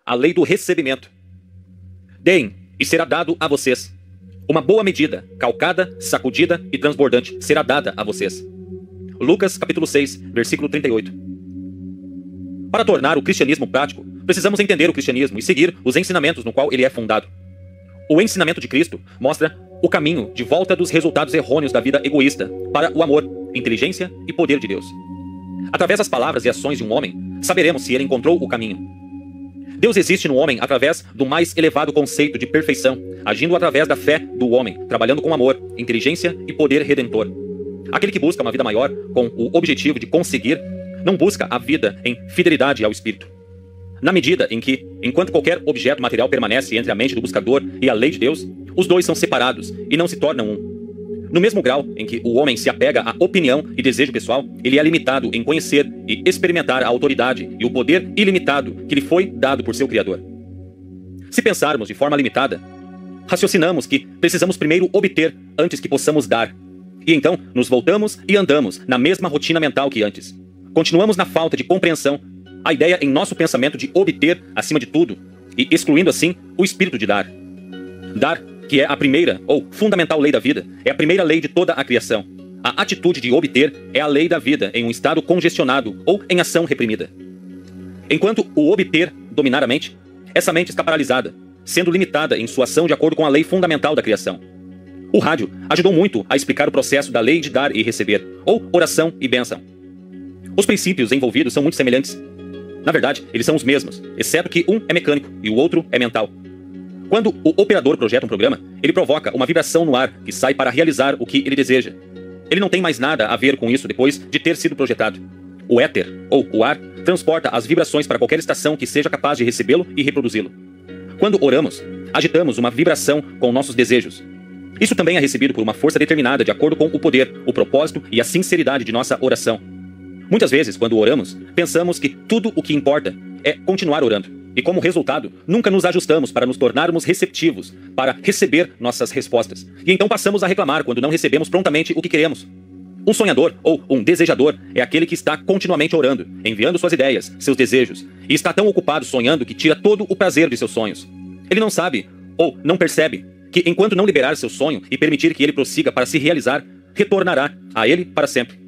a lei do recebimento. Deem, e será dado a vocês. Uma boa medida, calcada, sacudida e transbordante, será dada a vocês. Lucas capítulo 6, versículo 38. Para tornar o cristianismo prático, precisamos entender o cristianismo e seguir os ensinamentos no qual ele é fundado. O ensinamento de Cristo mostra o caminho de volta dos resultados errôneos da vida egoísta para o amor, inteligência e poder de Deus. Através das palavras e ações de um homem, saberemos se ele encontrou o caminho. Deus existe no homem através do mais elevado conceito de perfeição, agindo através da fé do homem, trabalhando com amor, inteligência e poder redentor. Aquele que busca uma vida maior com o objetivo de conseguir, não busca a vida em fidelidade ao Espírito. Na medida em que, enquanto qualquer objeto material permanece entre a mente do buscador e a lei de Deus, os dois são separados e não se tornam um. No mesmo grau em que o homem se apega à opinião e desejo pessoal, ele é limitado em conhecer e experimentar a autoridade e o poder ilimitado que lhe foi dado por seu Criador. Se pensarmos de forma limitada, raciocinamos que precisamos primeiro obter antes que possamos dar. E então nos voltamos e andamos na mesma rotina mental que antes. Continuamos na falta de compreensão, a ideia em nosso pensamento de obter acima de tudo e excluindo assim o espírito de dar. Dar, que é a primeira ou fundamental lei da vida, é a primeira lei de toda a criação. A atitude de obter é a lei da vida em um estado congestionado ou em ação reprimida. Enquanto o obter dominar a mente, essa mente está paralisada, sendo limitada em sua ação de acordo com a lei fundamental da criação. O rádio ajudou muito a explicar o processo da lei de dar e receber, ou oração e bênção. Os princípios envolvidos são muito semelhantes. Na verdade, eles são os mesmos, exceto que um é mecânico e o outro é mental. Quando o operador projeta um programa, ele provoca uma vibração no ar que sai para realizar o que ele deseja. Ele não tem mais nada a ver com isso depois de ter sido projetado. O éter, ou o ar, transporta as vibrações para qualquer estação que seja capaz de recebê-lo e reproduzi-lo. Quando oramos, agitamos uma vibração com nossos desejos. Isso também é recebido por uma força determinada de acordo com o poder, o propósito e a sinceridade de nossa oração. Muitas vezes, quando oramos, pensamos que tudo o que importa é continuar orando. E como resultado, nunca nos ajustamos para nos tornarmos receptivos, para receber nossas respostas. E então passamos a reclamar quando não recebemos prontamente o que queremos. Um sonhador ou um desejador é aquele que está continuamente orando, enviando suas ideias, seus desejos, e está tão ocupado sonhando que tira todo o prazer de seus sonhos. Ele não sabe, ou não percebe, que enquanto não liberar seu sonho e permitir que ele prossiga para se realizar, retornará a ele para sempre.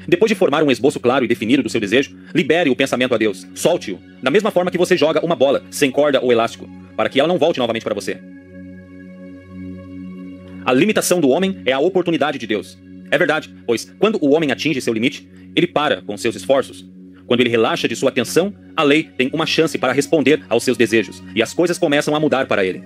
Depois de formar um esboço claro e definido do seu desejo, libere o pensamento a Deus, solte-o, da mesma forma que você joga uma bola, sem corda ou elástico, para que ela não volte novamente para você. A limitação do homem é a oportunidade de Deus. É verdade, pois quando o homem atinge seu limite, ele para com seus esforços. Quando ele relaxa de sua atenção, a lei tem uma chance para responder aos seus desejos, e as coisas começam a mudar para ele.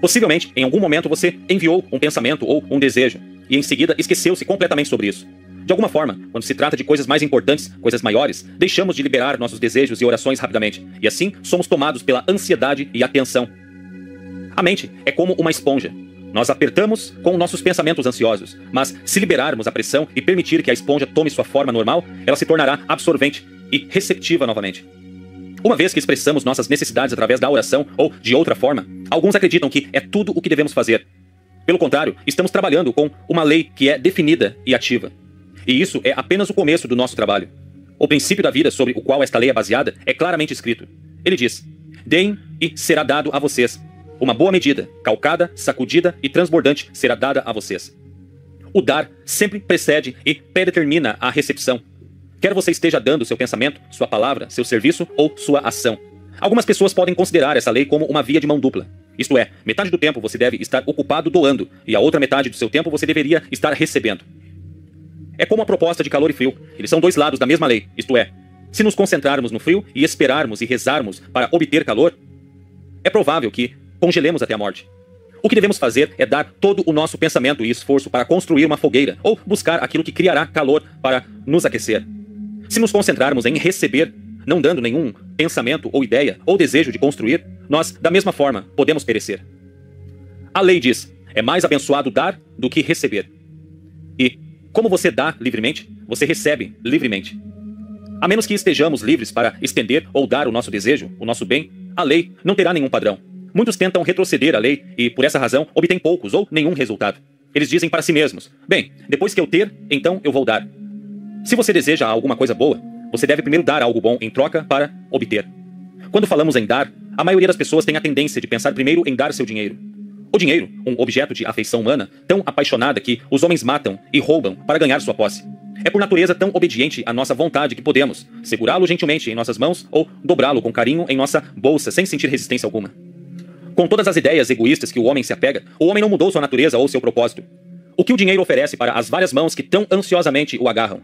Possivelmente, em algum momento você enviou um pensamento ou um desejo, e em seguida esqueceu-se completamente sobre isso. De alguma forma, quando se trata de coisas mais importantes, coisas maiores, deixamos de liberar nossos desejos e orações rapidamente, e assim somos tomados pela ansiedade e atenção. A mente é como uma esponja. Nós apertamos com nossos pensamentos ansiosos, mas se liberarmos a pressão e permitir que a esponja tome sua forma normal, ela se tornará absorvente e receptiva novamente. Uma vez que expressamos nossas necessidades através da oração ou de outra forma, alguns acreditam que é tudo o que devemos fazer. Pelo contrário, estamos trabalhando com uma lei que é definida e ativa. E isso é apenas o começo do nosso trabalho. O princípio da vida sobre o qual esta lei é baseada é claramente escrito. Ele diz: deem e será dado a vocês. Uma boa medida, calcada, sacudida e transbordante será dada a vocês. O dar sempre precede e predetermina a recepção. Quer você esteja dando seu pensamento, sua palavra, seu serviço ou sua ação. Algumas pessoas podem considerar essa lei como uma via de mão dupla. Isto é, metade do tempo você deve estar ocupado doando e a outra metade do seu tempo você deveria estar recebendo. É como a proposta de calor e frio. Eles são dois lados da mesma lei, isto é, se nos concentrarmos no frio e esperarmos e rezarmos para obter calor, é provável que congelemos até a morte. O que devemos fazer é dar todo o nosso pensamento e esforço para construir uma fogueira ou buscar aquilo que criará calor para nos aquecer. Se nos concentrarmos em receber, não dando nenhum pensamento ou ideia ou desejo de construir, nós, da mesma forma, podemos perecer. A lei diz: é mais abençoado dar do que receber. E como você dá livremente, você recebe livremente. A menos que estejamos livres para estender ou dar o nosso desejo, o nosso bem, a lei não terá nenhum padrão. Muitos tentam retroceder a lei e, por essa razão, obtêm poucos ou nenhum resultado. Eles dizem para si mesmos: bem, depois que eu ter, então eu vou dar. Se você deseja alguma coisa boa, você deve primeiro dar algo bom em troca para obter. Quando falamos em dar, A maioria das pessoas tem a tendência de pensar primeiro em dar seu dinheiro. O dinheiro, um objeto de afeição humana, tão apaixonada que os homens matam e roubam para ganhar sua posse. É por natureza tão obediente à nossa vontade que podemos segurá-lo gentilmente em nossas mãos ou dobrá-lo com carinho em nossa bolsa sem sentir resistência alguma. Com todas as ideias egoístas que o homem se apega, o homem não mudou sua natureza ou seu propósito. O que o dinheiro oferece para as várias mãos que tão ansiosamente o agarram?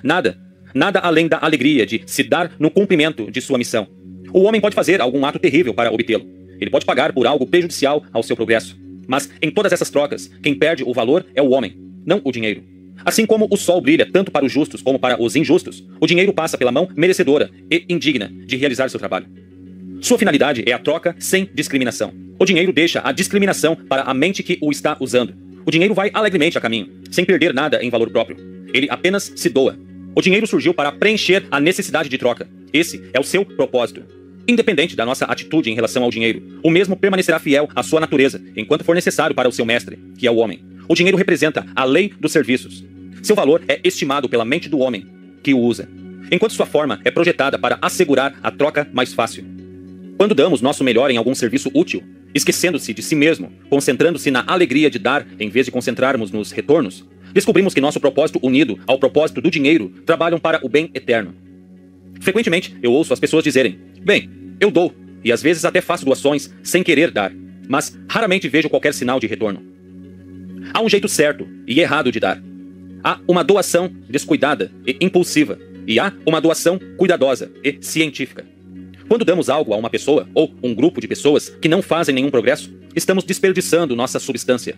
Nada. Nada além da alegria de se dar no cumprimento de sua missão. O homem pode fazer algum ato terrível para obtê-lo. Ele pode pagar por algo prejudicial ao seu progresso. Mas em todas essas trocas, quem perde o valor é o homem, não o dinheiro. Assim como o sol brilha tanto para os justos como para os injustos, o dinheiro passa pela mão merecedora e indigna de realizar seu trabalho. Sua finalidade é a troca sem discriminação. O dinheiro deixa a discriminação para a mente que o está usando. O dinheiro vai alegremente a caminho, sem perder nada em valor próprio. Ele apenas se doa. O dinheiro surgiu para preencher a necessidade de troca. Esse é o seu propósito. Independente da nossa atitude em relação ao dinheiro, o mesmo permanecerá fiel à sua natureza, enquanto for necessário para o seu mestre, que é o homem. O dinheiro representa a lei dos serviços. Seu valor é estimado pela mente do homem, que o usa, enquanto sua forma é projetada para assegurar a troca mais fácil. Quando damos nosso melhor em algum serviço útil, esquecendo-se de si mesmo, concentrando-se na alegria de dar em vez de concentrarmos nos retornos, descobrimos que nosso propósito unido ao propósito do dinheiro trabalham para o bem eterno. Frequentemente, eu ouço as pessoas dizerem: bem, eu dou, e às vezes até faço doações sem querer dar, mas raramente vejo qualquer sinal de retorno. Há um jeito certo e errado de dar. Há uma doação descuidada e impulsiva, e há uma doação cuidadosa e científica. Quando damos algo a uma pessoa ou um grupo de pessoas que não fazem nenhum progresso, estamos desperdiçando nossa substância.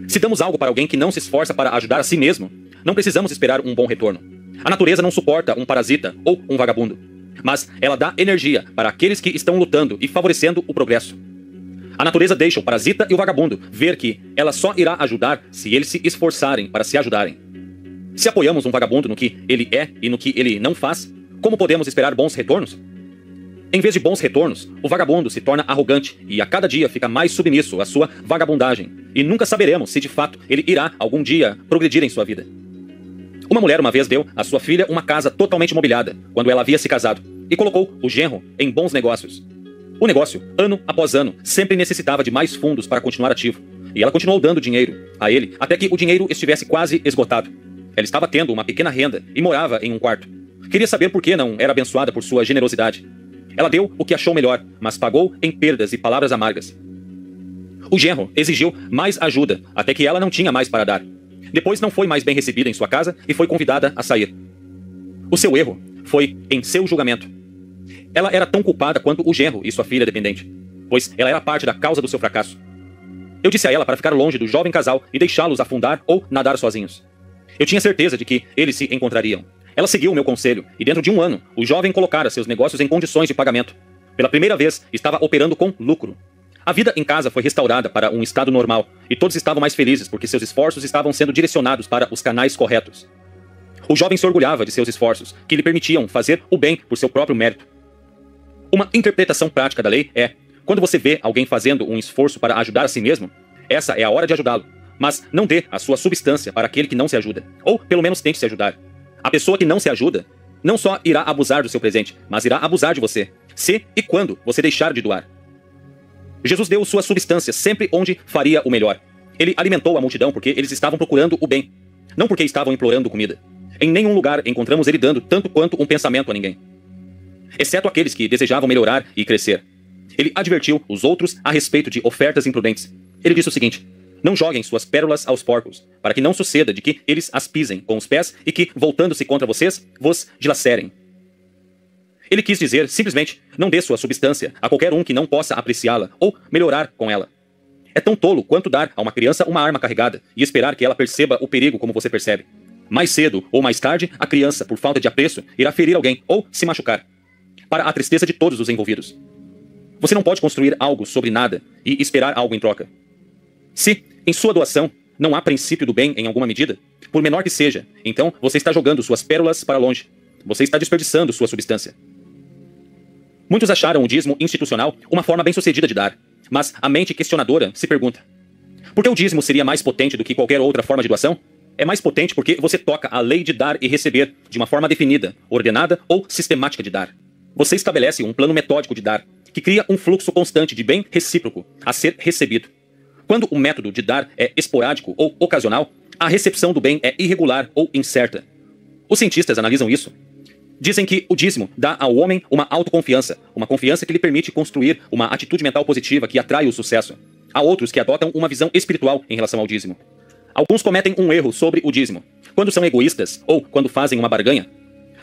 Se damos algo para alguém que não se esforça para ajudar a si mesmo, não precisamos esperar um bom retorno. A natureza não suporta um parasita ou um vagabundo, mas ela dá energia para aqueles que estão lutando e favorecendo o progresso. A natureza deixa o parasita e o vagabundo ver que ela só irá ajudar se eles se esforçarem para se ajudarem. Se apoiamos um vagabundo no que ele é e no que ele não faz, como podemos esperar bons retornos? Em vez de bons retornos, o vagabundo se torna arrogante e a cada dia fica mais submisso à sua vagabundagem, e nunca saberemos se de fato ele irá algum dia progredir em sua vida. Uma mulher uma vez deu à sua filha uma casa totalmente mobiliada, quando ela havia se casado, e colocou o genro em bons negócios. O negócio, ano após ano, sempre necessitava de mais fundos para continuar ativo, e ela continuou dando dinheiro a ele até que o dinheiro estivesse quase esgotado. Ela estava tendo uma pequena renda e morava em um quarto. Queria saber por que não era abençoada por sua generosidade. Ela deu o que achou melhor, mas pagou em perdas e palavras amargas. O genro exigiu mais ajuda, até que ela não tinha mais para dar. Depois não foi mais bem recebida em sua casa e foi convidada a sair. O seu erro foi em seu julgamento. Ela era tão culpada quanto o genro e sua filha dependente, pois ela era parte da causa do seu fracasso. Eu disse a ela para ficar longe do jovem casal e deixá-los afundar ou nadar sozinhos. Eu tinha certeza de que eles se encontrariam. Ela seguiu o meu conselho, e dentro de um ano, o jovem colocara seus negócios em condições de pagamento. Pela primeira vez, estava operando com lucro. A vida em casa foi restaurada para um estado normal, e todos estavam mais felizes porque seus esforços estavam sendo direcionados para os canais corretos. O jovem se orgulhava de seus esforços, que lhe permitiam fazer o bem por seu próprio mérito. Uma interpretação prática da lei é: quando você vê alguém fazendo um esforço para ajudar a si mesmo, essa é a hora de ajudá-lo, mas não dê a sua substância para aquele que não se ajuda, ou pelo menos tente se ajudar. A pessoa que não se ajuda não só irá abusar do seu presente, mas irá abusar de você, se e quando você deixar de doar. Jesus deu sua substância sempre onde faria o melhor. Ele alimentou a multidão porque eles estavam procurando o bem, não porque estavam implorando comida. Em nenhum lugar encontramos ele dando tanto quanto um pensamento a ninguém, exceto aqueles que desejavam melhorar e crescer. Ele advertiu os outros a respeito de ofertas imprudentes. Ele disse o seguinte: não joguem suas pérolas aos porcos, para que não suceda de que eles as pisem com os pés e que, voltando-se contra vocês, vos dilacerem. Ele quis dizer, simplesmente, não dê sua substância a qualquer um que não possa apreciá-la ou melhorar com ela. É tão tolo quanto dar a uma criança uma arma carregada e esperar que ela perceba o perigo como você percebe. Mais cedo ou mais tarde, a criança, por falta de apreço, irá ferir alguém ou se machucar, para a tristeza de todos os envolvidos. Você não pode construir algo sobre nada e esperar algo em troca. Se, em sua doação, não há princípio do bem em alguma medida, por menor que seja, então você está jogando suas pérolas para longe. Você está desperdiçando sua substância. Muitos acharam o dízimo institucional uma forma bem-sucedida de dar, mas a mente questionadora se pergunta: por que o dízimo seria mais potente do que qualquer outra forma de doação? É mais potente porque você toca a lei de dar e receber de uma forma definida, ordenada ou sistemática de dar. Você estabelece um plano metódico de dar, que cria um fluxo constante de bem recíproco a ser recebido. Quando o método de dar é esporádico ou ocasional, a recepção do bem é irregular ou incerta. Os cientistas analisam isso. Dizem que o dízimo dá ao homem uma autoconfiança, uma confiança que lhe permite construir uma atitude mental positiva que atrai o sucesso. Há outros que adotam uma visão espiritual em relação ao dízimo. Alguns cometem um erro sobre o dízimo, quando são egoístas ou quando fazem uma barganha.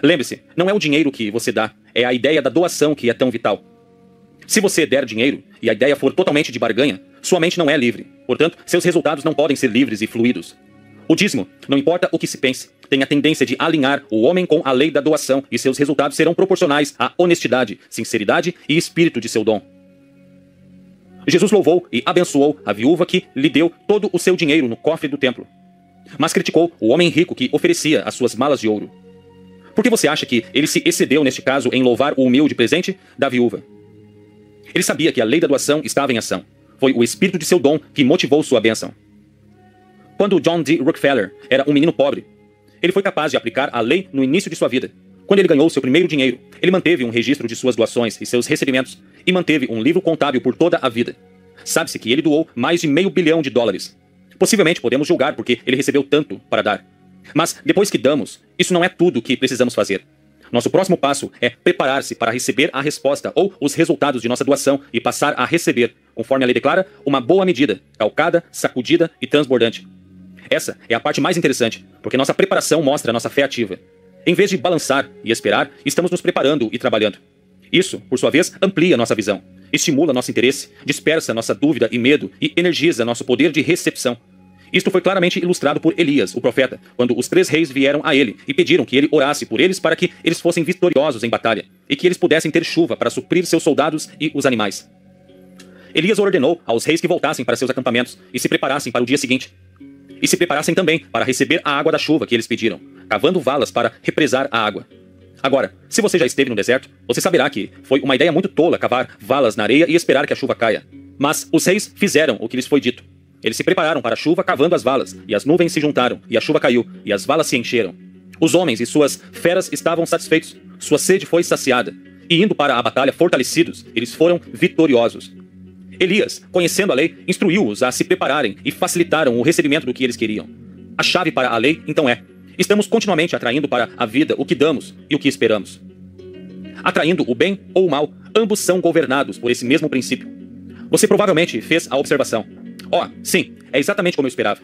Lembre-se, não é o dinheiro que você dá, é a ideia da doação que é tão vital. Se você der dinheiro e a ideia for totalmente de barganha, sua mente não é livre. Portanto, seus resultados não podem ser livres e fluidos. O dízimo, não importa o que se pense, tem a tendência de alinhar o homem com a lei da doação e seus resultados serão proporcionais à honestidade, sinceridade e espírito de seu dom. Jesus louvou e abençoou a viúva que lhe deu todo o seu dinheiro no cofre do templo, mas criticou o homem rico que oferecia as suas malas de ouro. Por que você acha que ele se excedeu neste caso em louvar o humilde presente da viúva? Ele sabia que a lei da doação estava em ação. Foi o espírito de seu dom que motivou sua bênção. Quando John D. Rockefeller era um menino pobre, ele foi capaz de aplicar a lei no início de sua vida. Quando ele ganhou seu primeiro dinheiro, ele manteve um registro de suas doações e seus recebimentos e manteve um livro contábil por toda a vida. Sabe-se que ele doou mais de $500 milhão. Possivelmente podemos julgar porque ele recebeu tanto para dar. Mas depois que damos, isso não é tudo o que precisamos fazer. Nosso próximo passo é preparar-se para receber a resposta ou os resultados de nossa doação e passar a receber, conforme a lei declara, uma boa medida, calcada, sacudida e transbordante. Essa é a parte mais interessante, porque nossa preparação mostra nossa fé ativa. Em vez de balançar e esperar, estamos nos preparando e trabalhando. Isso, por sua vez, amplia nossa visão, estimula nosso interesse, dispersa nossa dúvida e medo e energiza nosso poder de recepção. Isto foi claramente ilustrado por Elias, o profeta, quando os 3 reis vieram a ele e pediram que ele orasse por eles para que eles fossem vitoriosos em batalha e que eles pudessem ter chuva para suprir seus soldados e os animais. Elias ordenou aos reis que voltassem para seus acampamentos e se preparassem para o dia seguinte. E se preparassem também para receber a água da chuva que eles pediram, cavando valas para represar a água. Agora, se você já esteve no deserto, você saberá que foi uma ideia muito tola cavar valas na areia e esperar que a chuva caia. Mas os reis fizeram o que lhes foi dito. Eles se prepararam para a chuva cavando as valas, e as nuvens se juntaram, e a chuva caiu, e as valas se encheram. Os homens e suas feras estavam satisfeitos, sua sede foi saciada, e indo para a batalha fortalecidos, eles foram vitoriosos. Elias, conhecendo a lei, instruiu-os a se prepararem e facilitaram o recebimento do que eles queriam. A chave para a lei, então estamos continuamente atraindo para a vida o que damos e o que esperamos. Atraindo o bem ou o mal, ambos são governados por esse mesmo princípio. Você provavelmente fez a observação. Sim, é exatamente como eu esperava.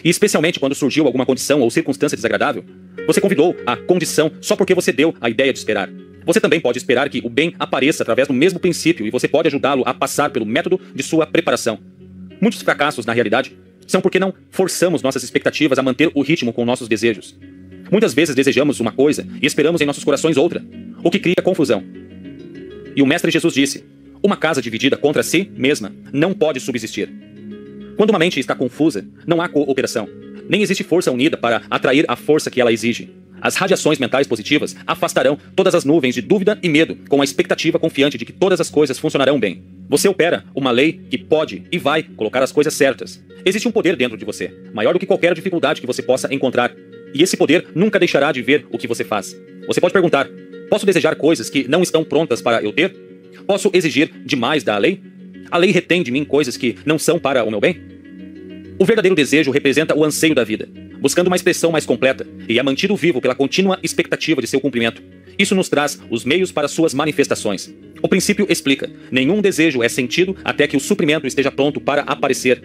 E especialmente quando surgiu alguma condição ou circunstância desagradável, você convidou a condição só porque você deu a ideia de esperar. Você também pode esperar que o bem apareça através do mesmo princípio e você pode ajudá-lo a passar pelo método de sua preparação. Muitos fracassos, na realidade, são porque não forçamos nossas expectativas a manter o ritmo com nossos desejos. Muitas vezes desejamos uma coisa e esperamos em nossos corações outra, o que cria confusão. E o Mestre Jesus disse: uma casa dividida contra si mesma não pode subsistir. Quando uma mente está confusa, não há cooperação. Nem existe força unida para atrair a força que ela exige. As radiações mentais positivas afastarão todas as nuvens de dúvida e medo com a expectativa confiante de que todas as coisas funcionarão bem. Você opera uma lei que pode e vai colocar as coisas certas. Existe um poder dentro de você, maior do que qualquer dificuldade que você possa encontrar. E esse poder nunca deixará de ver o que você faz. Você pode perguntar: posso desejar coisas que não estão prontas para eu ter? Posso exigir demais da lei? A lei retém de mim coisas que não são para o meu bem? O verdadeiro desejo representa o anseio da vida, buscando uma expressão mais completa, e é mantido vivo pela contínua expectativa de seu cumprimento. Isso nos traz os meios para suas manifestações. O princípio explica: nenhum desejo é sentido até que o suprimento esteja pronto para aparecer.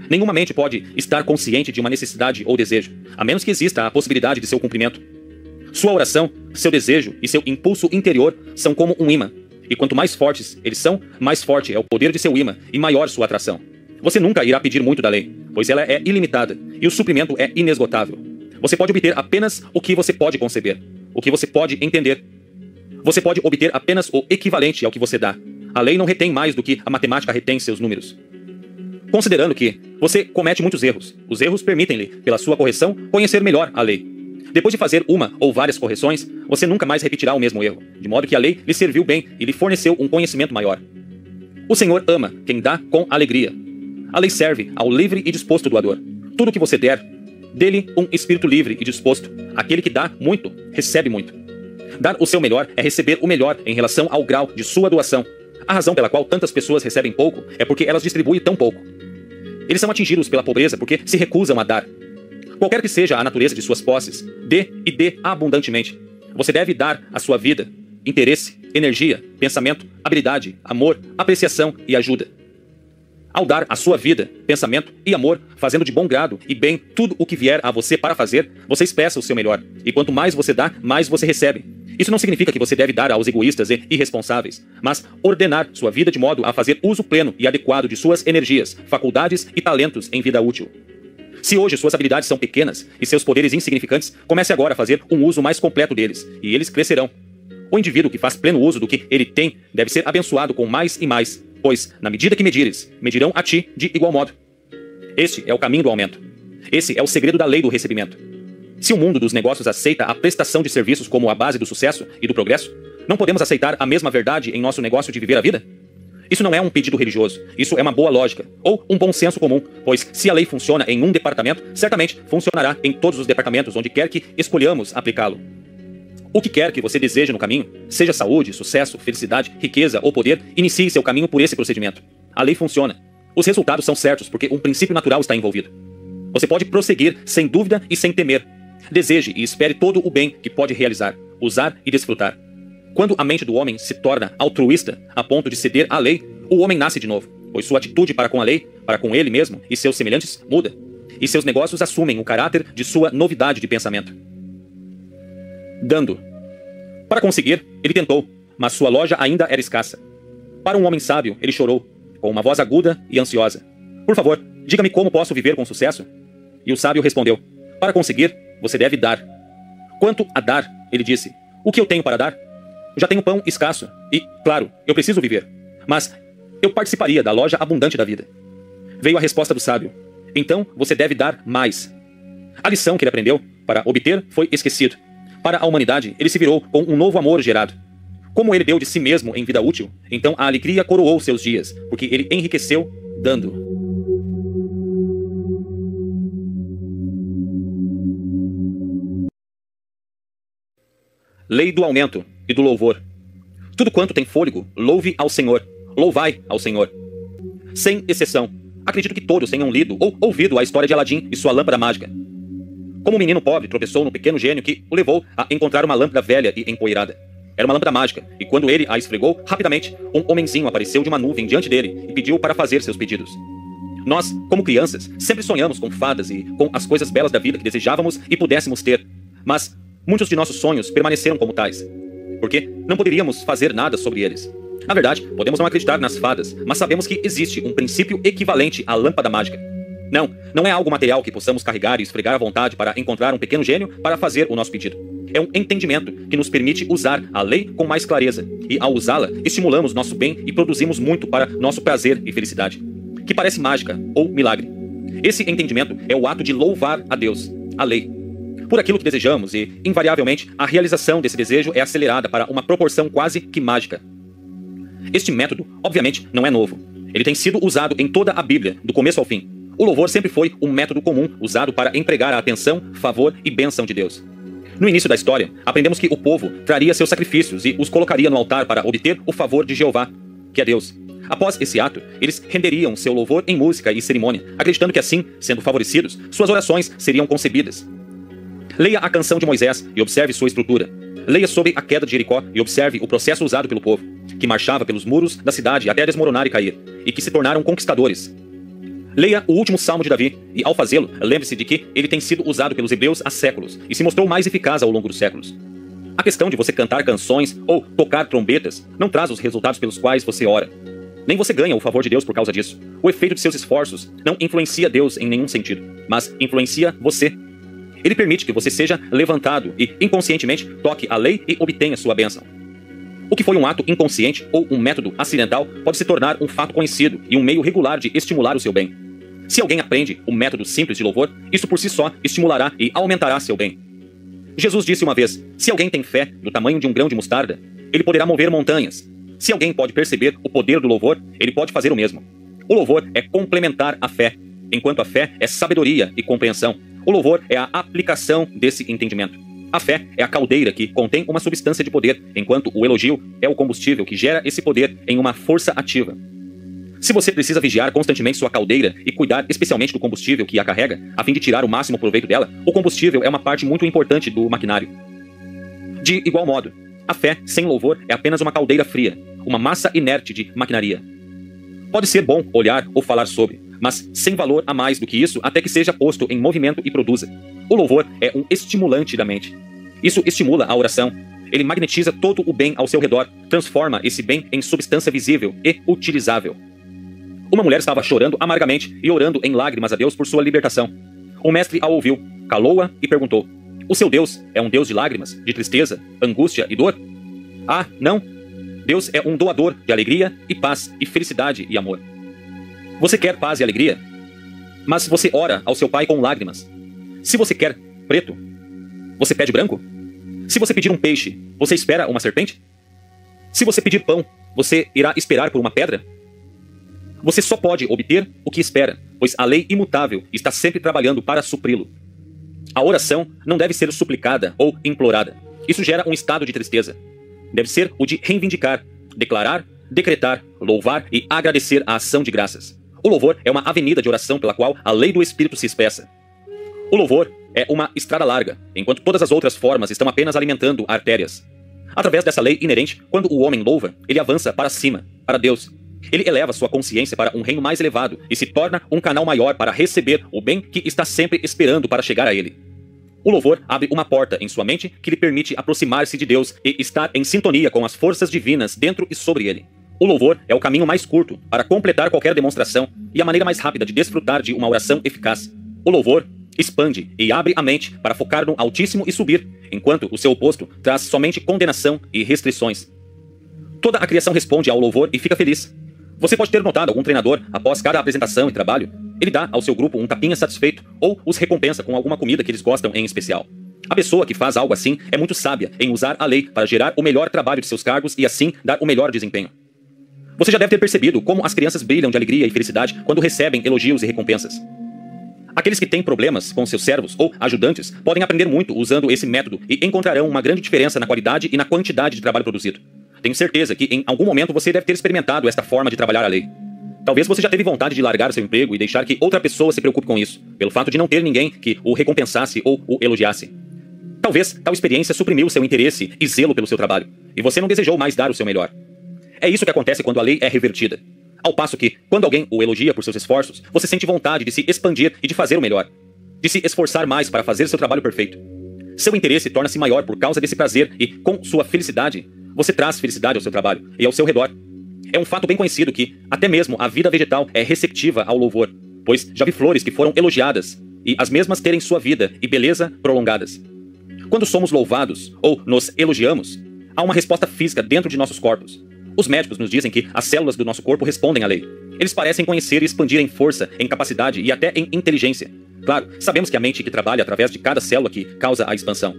Nenhuma mente pode estar consciente de uma necessidade ou desejo, a menos que exista a possibilidade de seu cumprimento. Sua oração, seu desejo e seu impulso interior são como um ímã. E quanto mais fortes eles são, mais forte é o poder de seu ímã e maior sua atração. Você nunca irá pedir muito da lei, pois ela é ilimitada e o suprimento é inesgotável. Você pode obter apenas o que você pode conceber, o que você pode entender. Você pode obter apenas o equivalente ao que você dá. A lei não retém mais do que a matemática retém seus números. Considerando que você comete muitos erros, os erros permitem-lhe, pela sua correção, conhecer melhor a lei. Depois de fazer uma ou várias correções, você nunca mais repetirá o mesmo erro, de modo que a lei lhe serviu bem e lhe forneceu um conhecimento maior. O Senhor ama quem dá com alegria. A lei serve ao livre e disposto doador. Tudo o que você der, dê-lhe um espírito livre e disposto. Aquele que dá muito, recebe muito. Dar o seu melhor é receber o melhor em relação ao grau de sua doação. A razão pela qual tantas pessoas recebem pouco é porque elas distribuem tão pouco. Eles são atingidos pela pobreza porque se recusam a dar. Qualquer que seja a natureza de suas posses, dê e dê abundantemente. Você deve dar a sua vida, interesse, energia, pensamento, habilidade, amor, apreciação e ajuda. Ao dar a sua vida, pensamento e amor, fazendo de bom grado e bem tudo o que vier a você para fazer, você expressa o seu melhor. E quanto mais você dá, mais você recebe. Isso não significa que você deve dar aos egoístas e irresponsáveis, mas ordenar sua vida de modo a fazer uso pleno e adequado de suas energias, faculdades e talentos em vida útil. Se hoje suas habilidades são pequenas e seus poderes insignificantes, comece agora a fazer um uso mais completo deles, e eles crescerão. O indivíduo que faz pleno uso do que ele tem deve ser abençoado com mais e mais, pois, na medida que medires, medirão a ti de igual modo. Este é o caminho do aumento. Esse é o segredo da lei do recebimento. Se o mundo dos negócios aceita a prestação de serviços como a base do sucesso e do progresso, não podemos aceitar a mesma verdade em nosso negócio de viver a vida? Isso não é um pedido religioso, isso é uma boa lógica, ou um bom senso comum, pois se a lei funciona em um departamento, certamente funcionará em todos os departamentos onde quer que escolhamos aplicá-lo. O que quer que você deseje no caminho, seja saúde, sucesso, felicidade, riqueza ou poder, inicie seu caminho por esse procedimento. A lei funciona. Os resultados são certos porque um princípio natural está envolvido. Você pode prosseguir sem dúvida e sem temer. Deseje e espere todo o bem que pode realizar, usar e desfrutar. Quando a mente do homem se torna altruísta a ponto de ceder à lei, o homem nasce de novo, pois sua atitude para com a lei, para com ele mesmo e seus semelhantes muda, e seus negócios assumem o caráter de sua novidade de pensamento. Dando. Para conseguir, ele tentou, mas sua loja ainda era escassa. Para um homem sábio, ele chorou, com uma voz aguda e ansiosa. Por favor, diga-me como posso viver com sucesso? E o sábio respondeu, para conseguir, você deve dar. Quanto a dar, ele disse, o que eu tenho para dar? Já tenho pão escasso e, claro, eu preciso viver. Mas eu participaria da loja abundante da vida. Veio a resposta do sábio. Então você deve dar mais. A lição que ele aprendeu para obter foi esquecido. Para a humanidade, ele se virou com um novo amor gerado. Como ele deu de si mesmo em vida útil, então a alegria coroou seus dias, porque ele enriqueceu dando. Lei do aumento e do louvor. Tudo quanto tem fôlego, louve ao Senhor. Louvai ao Senhor. Sem exceção. Acredito que todos tenham lido ou ouvido a história de Aladim e sua lâmpada mágica. Como um menino pobre tropeçou no pequeno gênio que o levou a encontrar uma lâmpada velha e empoeirada. Era uma lâmpada mágica, e quando ele a esfregou, rapidamente, um homenzinho apareceu de uma nuvem diante dele e pediu para fazer seus pedidos. Nós, como crianças, sempre sonhamos com fadas e com as coisas belas da vida que desejávamos e pudéssemos ter. Mas muitos de nossos sonhos permaneceram como tais, porque não poderíamos fazer nada sobre eles. Na verdade, podemos não acreditar nas fadas, mas sabemos que existe um princípio equivalente à lâmpada mágica. Não é algo material que possamos carregar e esfregar à vontade para encontrar um pequeno gênio para fazer o nosso pedido. É um entendimento que nos permite usar a lei com mais clareza, e ao usá-la, estimulamos nosso bem e produzimos muito para nosso prazer e felicidade, que parece mágica ou milagre. Esse entendimento é o ato de louvar a Deus, a lei, por aquilo que desejamos, e, invariavelmente, a realização desse desejo é acelerada para uma proporção quase que mágica. Este método, obviamente, não é novo. Ele tem sido usado em toda a Bíblia, do começo ao fim. O louvor sempre foi um método comum usado para empregar a atenção, favor e bênção de Deus. No início da história, aprendemos que o povo traria seus sacrifícios e os colocaria no altar para obter o favor de Jeová, que é Deus. Após esse ato, eles renderiam seu louvor em música e cerimônia, acreditando que assim, sendo favorecidos, suas orações seriam concebidas. Leia a canção de Moisés e observe sua estrutura. Leia sobre a queda de Jericó e observe o processo usado pelo povo, que marchava pelos muros da cidade até desmoronar e cair, e que se tornaram conquistadores. Leia o último salmo de Davi, e ao fazê-lo, lembre-se de que ele tem sido usado pelos hebreus há séculos, e se mostrou mais eficaz ao longo dos séculos. A questão de você cantar canções ou tocar trombetas não traz os resultados pelos quais você ora. Nem você ganha o favor de Deus por causa disso. O efeito de seus esforços não influencia Deus em nenhum sentido, mas influencia você. Ele permite que você seja levantado e, inconscientemente, toque a lei e obtenha sua bênção. O que foi um ato inconsciente ou um método acidental pode se tornar um fato conhecido e um meio regular de estimular o seu bem. Se alguém aprende o método simples de louvor, isso por si só estimulará e aumentará seu bem. Jesus disse uma vez, se alguém tem fé do tamanho de um grão de mostarda, ele poderá mover montanhas. Se alguém pode perceber o poder do louvor, ele pode fazer o mesmo. O louvor é complementar a fé, enquanto a fé é sabedoria e compreensão. O louvor é a aplicação desse entendimento. A fé é a caldeira que contém uma substância de poder, enquanto o elogio é o combustível que gera esse poder em uma força ativa. Se você precisa vigiar constantemente sua caldeira e cuidar especialmente do combustível que a carrega, a fim de tirar o máximo proveito dela, o combustível é uma parte muito importante do maquinário. De igual modo, a fé sem louvor é apenas uma caldeira fria, uma massa inerte de maquinaria. Pode ser bom olhar ou falar sobre, mas sem valor a mais do que isso até que seja posto em movimento e produza. O louvor é um estimulante da mente. Isso estimula a oração. Ele magnetiza todo o bem ao seu redor, transforma esse bem em substância visível e utilizável. Uma mulher estava chorando amargamente e orando em lágrimas a Deus por sua libertação. O mestre a ouviu, calou-a e perguntou: "O seu Deus é um Deus de lágrimas, de tristeza, angústia e dor?" "Ah, não. Deus é um doador de alegria e paz e felicidade e amor." Você quer paz e alegria? Mas você ora ao seu pai com lágrimas. Se você quer preto, você pede branco? Se você pedir um peixe, você espera uma serpente? Se você pedir pão, você irá esperar por uma pedra? Você só pode obter o que espera, pois a lei imutável está sempre trabalhando para supri-lo. A oração não deve ser suplicada ou implorada. Isso gera um estado de tristeza. Deve ser o de reivindicar, declarar, decretar, louvar e agradecer a ação de graças. O louvor é uma avenida de oração pela qual a lei do Espírito se expressa. O louvor é uma estrada larga, enquanto todas as outras formas estão apenas alimentando artérias. Através dessa lei inerente, quando o homem louva, ele avança para cima, para Deus. Ele eleva sua consciência para um reino mais elevado e se torna um canal maior para receber o bem que está sempre esperando para chegar a ele. O louvor abre uma porta em sua mente que lhe permite aproximar-se de Deus e estar em sintonia com as forças divinas dentro e sobre ele. O louvor é o caminho mais curto para completar qualquer demonstração e a maneira mais rápida de desfrutar de uma oração eficaz. O louvor expande e abre a mente para focar no Altíssimo e subir, enquanto o seu oposto traz somente condenação e restrições. Toda a criação responde ao louvor e fica feliz. Você pode ter notado algum treinador, após cada apresentação e trabalho, ele dá ao seu grupo um tapinha satisfeito ou os recompensa com alguma comida que eles gostam em especial. A pessoa que faz algo assim é muito sábia em usar a lei para gerar o melhor trabalho de seus cargos e assim dar o melhor desempenho. Você já deve ter percebido como as crianças brilham de alegria e felicidade quando recebem elogios e recompensas. Aqueles que têm problemas com seus servos ou ajudantes podem aprender muito usando esse método e encontrarão uma grande diferença na qualidade e na quantidade de trabalho produzido. Tenho certeza que em algum momento você deve ter experimentado esta forma de trabalhar a lei. Talvez você já teve vontade de largar seu emprego e deixar que outra pessoa se preocupe com isso, pelo fato de não ter ninguém que o recompensasse ou o elogiasse. Talvez tal experiência suprimiu seu interesse e zelo pelo seu trabalho, e você não desejou mais dar o seu melhor. É isso que acontece quando a lei é revertida. Ao passo que, quando alguém o elogia por seus esforços, você sente vontade de se expandir e de fazer o melhor, de se esforçar mais para fazer seu trabalho perfeito. Seu interesse torna-se maior por causa desse prazer e, com sua felicidade, você traz felicidade ao seu trabalho e ao seu redor. É um fato bem conhecido que, até mesmo a vida vegetal é receptiva ao louvor, pois já vi flores que foram elogiadas e as mesmas terem sua vida e beleza prolongadas. Quando somos louvados ou nos elogiamos, há uma resposta física dentro de nossos corpos. Os médicos nos dizem que as células do nosso corpo respondem à lei. Eles parecem conhecer e expandir em força, em capacidade e até em inteligência. Claro, sabemos que a mente que trabalha através de cada célula que causa a expansão.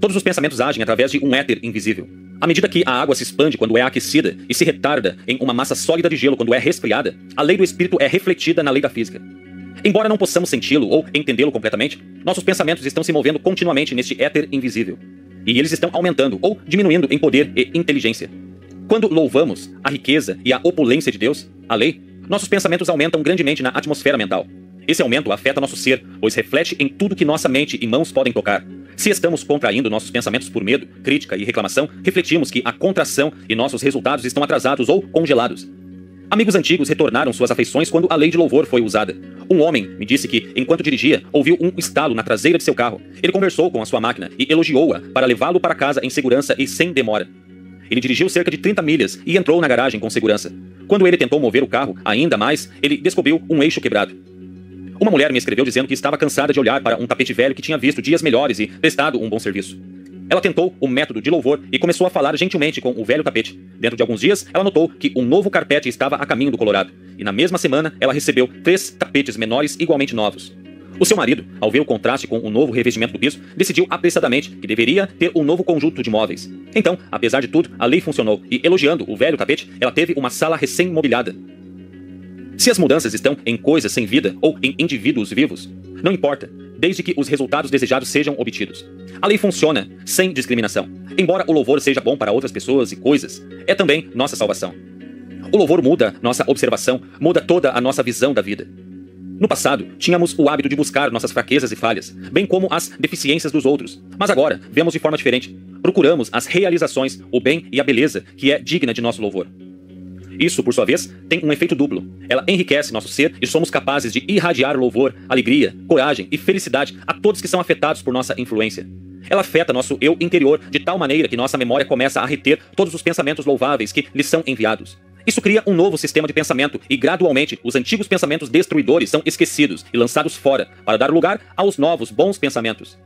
Todos os pensamentos agem através de um éter invisível. À medida que a água se expande quando é aquecida e se retarda em uma massa sólida de gelo quando é resfriada, a lei do espírito é refletida na lei da física. Embora não possamos senti-lo ou entendê-lo completamente, nossos pensamentos estão se movendo continuamente neste éter invisível. E eles estão aumentando ou diminuindo em poder e inteligência. Quando louvamos a riqueza e a opulência de Deus, a lei, nossos pensamentos aumentam grandemente na atmosfera mental. Esse aumento afeta nosso ser, pois reflete em tudo que nossa mente e mãos podem tocar. Se estamos contraindo nossos pensamentos por medo, crítica e reclamação, refletimos que a contração e nossos resultados estão atrasados ou congelados. Amigos antigos retornaram suas afeições quando a lei de louvor foi usada. Um homem me disse que, enquanto dirigia, ouviu um estalo na traseira de seu carro. Ele conversou com a sua máquina e elogiou-a para levá-lo para casa em segurança e sem demora. Ele dirigiu cerca de 30 milhas e entrou na garagem com segurança. Quando ele tentou mover o carro ainda mais, ele descobriu um eixo quebrado. Uma mulher me escreveu dizendo que estava cansada de olhar para um tapete velho que tinha visto dias melhores e prestado um bom serviço. Ela tentou o método de louvor e começou a falar gentilmente com o velho tapete. Dentro de alguns dias, ela notou que um novo carpete estava a caminho do Colorado. E na mesma semana, ela recebeu 3 tapetes menores igualmente novos. O seu marido, ao ver o contraste com o novo revestimento do piso, decidiu apressadamente que deveria ter um novo conjunto de móveis. Então, apesar de tudo, a lei funcionou e, elogiando o velho tapete, ela teve uma sala recém-mobiliada. Se as mudanças estão em coisas sem vida ou em indivíduos vivos, não importa, desde que os resultados desejados sejam obtidos. A lei funciona sem discriminação. Embora o louvor seja bom para outras pessoas e coisas, é também nossa salvação. O louvor muda nossa observação, muda toda a nossa visão da vida. No passado, tínhamos o hábito de buscar nossas fraquezas e falhas, bem como as deficiências dos outros. Mas agora, vemos de forma diferente. Procuramos as realizações, o bem e a beleza que é digna de nosso louvor. Isso, por sua vez, tem um efeito duplo. Ela enriquece nosso ser e somos capazes de irradiar louvor, alegria, coragem e felicidade a todos que são afetados por nossa influência. Ela afeta nosso eu interior de tal maneira que nossa memória começa a reter todos os pensamentos louváveis que lhes são enviados. Isso cria um novo sistema de pensamento e, gradualmente, os antigos pensamentos destruidores são esquecidos e lançados fora para dar lugar aos novos bons pensamentos.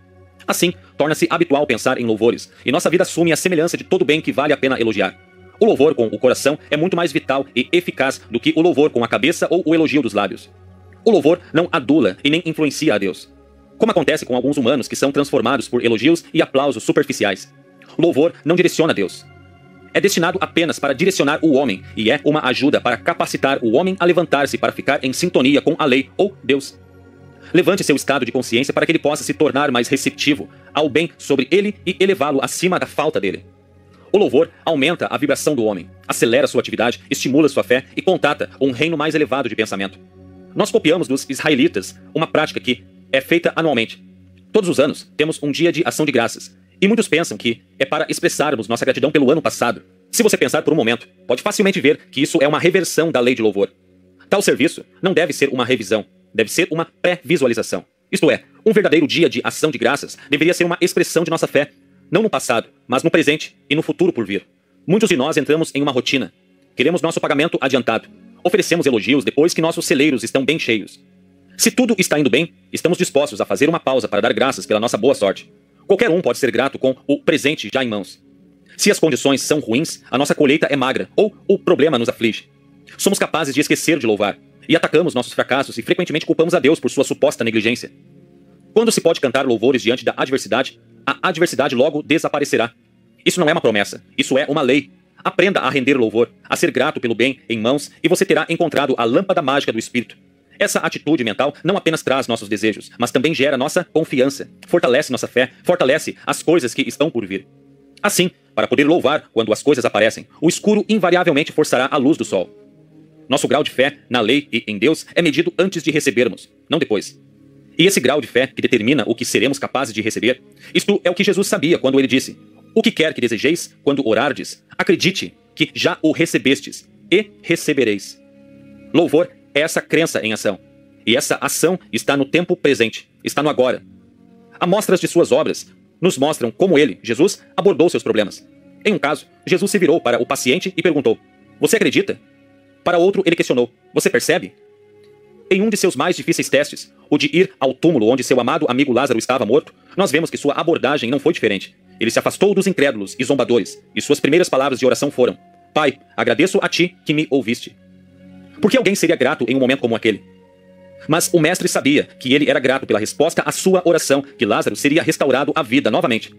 Assim, torna-se habitual pensar em louvores, e nossa vida assume a semelhança de todo bem que vale a pena elogiar. O louvor com o coração é muito mais vital e eficaz do que o louvor com a cabeça ou o elogio dos lábios. O louvor não adula e nem influencia a Deus, como acontece com alguns humanos que são transformados por elogios e aplausos superficiais. Louvor não direciona a Deus. É destinado apenas para direcionar o homem e é uma ajuda para capacitar o homem a levantar-se para ficar em sintonia com a lei ou Deus. Levante seu estado de consciência para que ele possa se tornar mais receptivo ao bem sobre ele e elevá-lo acima da falta dele. O louvor aumenta a vibração do homem, acelera sua atividade, estimula sua fé e contata um reino mais elevado de pensamento. Nós copiamos dos israelitas uma prática que é feita anualmente. Todos os anos temos um dia de ação de graças, e muitos pensam que é para expressarmos nossa gratidão pelo ano passado. Se você pensar por um momento, pode facilmente ver que isso é uma reversão da lei de louvor. Tal serviço não deve ser uma revisão, deve ser uma pré-visualização. Isto é, um verdadeiro dia de ação de graças deveria ser uma expressão de nossa fé, não no passado, mas no presente e no futuro por vir. Muitos de nós entramos em uma rotina. Queremos nosso pagamento adiantado. Oferecemos elogios depois que nossos celeiros estão bem cheios. Se tudo está indo bem, estamos dispostos a fazer uma pausa para dar graças pela nossa boa sorte. Qualquer um pode ser grato com o presente já em mãos. Se as condições são ruins, a nossa colheita é magra ou o problema nos aflige. Somos capazes de esquecer de louvar e atacamos nossos fracassos e frequentemente culpamos a Deus por sua suposta negligência. Quando se pode cantar louvores diante da adversidade, a adversidade logo desaparecerá. Isso não é uma promessa, isso é uma lei. Aprenda a render louvor, a ser grato pelo bem em mãos e você terá encontrado a lâmpada mágica do Espírito. Essa atitude mental não apenas traz nossos desejos, mas também gera nossa confiança, fortalece nossa fé, fortalece as coisas que estão por vir. Assim, para poder louvar quando as coisas aparecem, o escuro invariavelmente forçará a luz do sol. Nosso grau de fé na lei e em Deus é medido antes de recebermos, não depois. E esse grau de fé que determina o que seremos capazes de receber, isto é o que Jesus sabia quando ele disse: "O que quer que desejeis quando orardes, acredite que já o recebestes e recebereis." Louvor é essa crença em ação. E essa ação está no tempo presente, está no agora. Amostras de suas obras nos mostram como ele, Jesus, abordou seus problemas. Em um caso, Jesus se virou para o paciente e perguntou: "Você acredita?" Para outro, ele questionou: "Você percebe?" Em um de seus mais difíceis testes, o de ir ao túmulo onde seu amado amigo Lázaro estava morto, nós vemos que sua abordagem não foi diferente. Ele se afastou dos incrédulos e zombadores, e suas primeiras palavras de oração foram: "Pai, agradeço a ti que me ouviste." Por que alguém seria grato em um momento como aquele? Mas o mestre sabia que ele era grato pela resposta à sua oração, que Lázaro seria restaurado à vida novamente.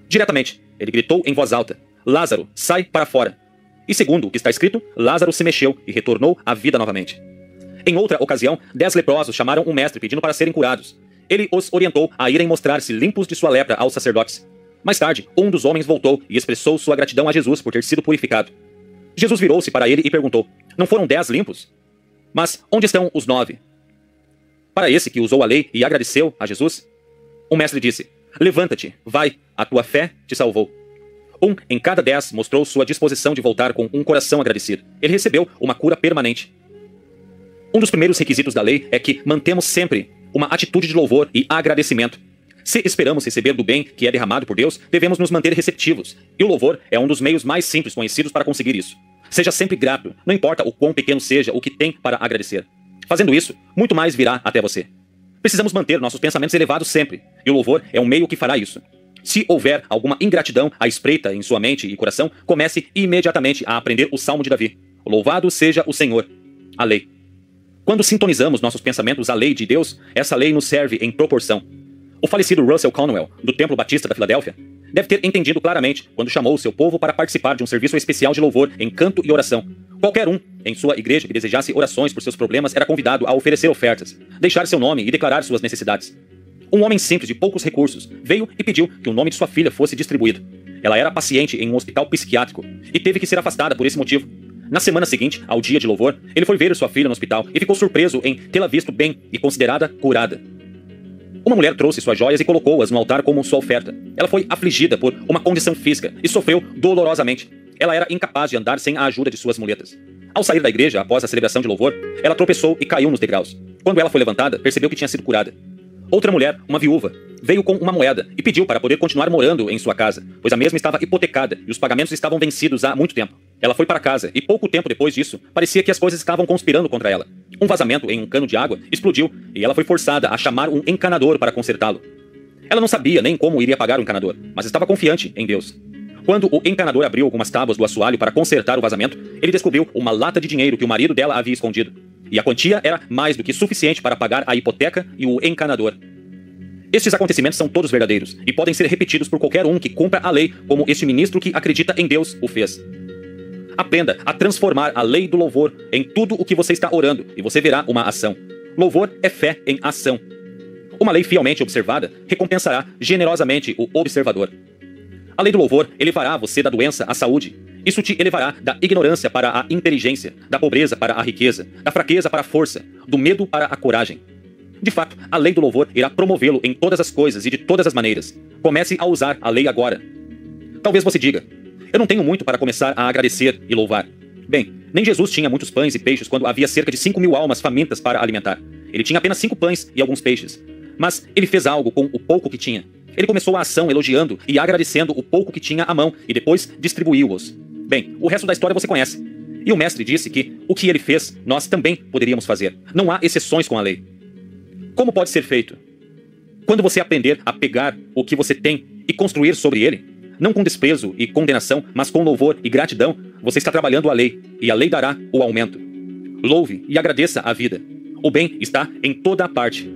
Diretamente, ele gritou em voz alta: "Lázaro, sai para fora." E segundo o que está escrito, Lázaro se mexeu e retornou à vida novamente. Em outra ocasião, 10 leprosos chamaram um mestre pedindo para serem curados. Ele os orientou a irem mostrar-se limpos de sua lepra aos sacerdotes. Mais tarde, um dos homens voltou e expressou sua gratidão a Jesus por ter sido purificado. Jesus virou-se para ele e perguntou: "Não foram 10 limpos? Mas onde estão os 9? Para esse que usou a lei e agradeceu a Jesus, o mestre disse: "Levanta-te, vai, a tua fé te salvou." Um em cada 10 mostrou sua disposição de voltar com um coração agradecido. Ele recebeu uma cura permanente. Um dos primeiros requisitos da lei é que mantemos sempre uma atitude de louvor e agradecimento. Se esperamos receber do bem que é derramado por Deus, devemos nos manter receptivos. E o louvor é um dos meios mais simples conhecidos para conseguir isso. Seja sempre grato, não importa o quão pequeno seja o que tem para agradecer. Fazendo isso, muito mais virá até você. Precisamos manter nossos pensamentos elevados sempre, e o louvor é um meio que fará isso. Se houver alguma ingratidão à espreita em sua mente e coração, comece imediatamente a aprender o Salmo de Davi: "Louvado seja o Senhor." A lei. Quando sintonizamos nossos pensamentos à lei de Deus, essa lei nos serve em proporção. O falecido Russell Conwell, do Templo Batista da Filadélfia, deve ter entendido claramente quando chamou seu povo para participar de um serviço especial de louvor em canto e oração. Qualquer um em sua igreja que desejasse orações por seus problemas era convidado a oferecer ofertas, deixar seu nome e declarar suas necessidades. Um homem simples de poucos recursos veio e pediu que o nome de sua filha fosse distribuído. Ela era paciente em um hospital psiquiátrico e teve que ser afastada por esse motivo. Na semana seguinte, ao dia de louvor, ele foi ver sua filha no hospital e ficou surpreso em tê-la visto bem e considerada curada. Uma mulher trouxe suas joias e colocou-as no altar como sua oferta. Ela foi afligida por uma condição física e sofreu dolorosamente. Ela era incapaz de andar sem a ajuda de suas muletas. Ao sair da igreja, após a celebração de louvor, ela tropeçou e caiu nos degraus. Quando ela foi levantada, percebeu que tinha sido curada. Outra mulher, uma viúva, veio com uma moeda e pediu para poder continuar morando em sua casa, pois a mesma estava hipotecada e os pagamentos estavam vencidos há muito tempo. Ela foi para casa e pouco tempo depois disso, parecia que as coisas estavam conspirando contra ela. Um vazamento em um cano de água explodiu e ela foi forçada a chamar um encanador para consertá-lo. Ela não sabia nem como iria pagar o encanador, mas estava confiante em Deus. Quando o encanador abriu algumas tábuas do assoalho para consertar o vazamento, ele descobriu uma lata de dinheiro que o marido dela havia escondido. E a quantia era mais do que suficiente para pagar a hipoteca e o encanador. Estes acontecimentos são todos verdadeiros e podem ser repetidos por qualquer um que cumpra a lei, como este ministro que acredita em Deus o fez. Aprenda a transformar a lei do louvor em tudo o que você está orando e você verá uma ação. Louvor é fé em ação. Uma lei fielmente observada recompensará generosamente o observador. A lei do louvor elevará você da doença à saúde. Isso te elevará da ignorância para a inteligência, da pobreza para a riqueza, da fraqueza para a força, do medo para a coragem. De fato, a lei do louvor irá promovê-lo em todas as coisas e de todas as maneiras. Comece a usar a lei agora. Talvez você diga: eu não tenho muito para começar a agradecer e louvar. Bem, nem Jesus tinha muitos pães e peixes quando havia cerca de 5.000 almas famintas para alimentar. Ele tinha apenas 5 pães e alguns peixes. Mas ele fez algo com o pouco que tinha. Ele começou a ação elogiando e agradecendo o pouco que tinha à mão e depois distribuiu-os. Bem, o resto da história você conhece. E o mestre disse que o que ele fez, nós também poderíamos fazer. Não há exceções com a lei. Como pode ser feito? Quando você aprender a pegar o que você tem e construir sobre ele, não com desprezo e condenação, mas com louvor e gratidão, você está trabalhando a lei, e a lei dará o aumento. Louve e agradeça a vida. O bem está em toda a parte.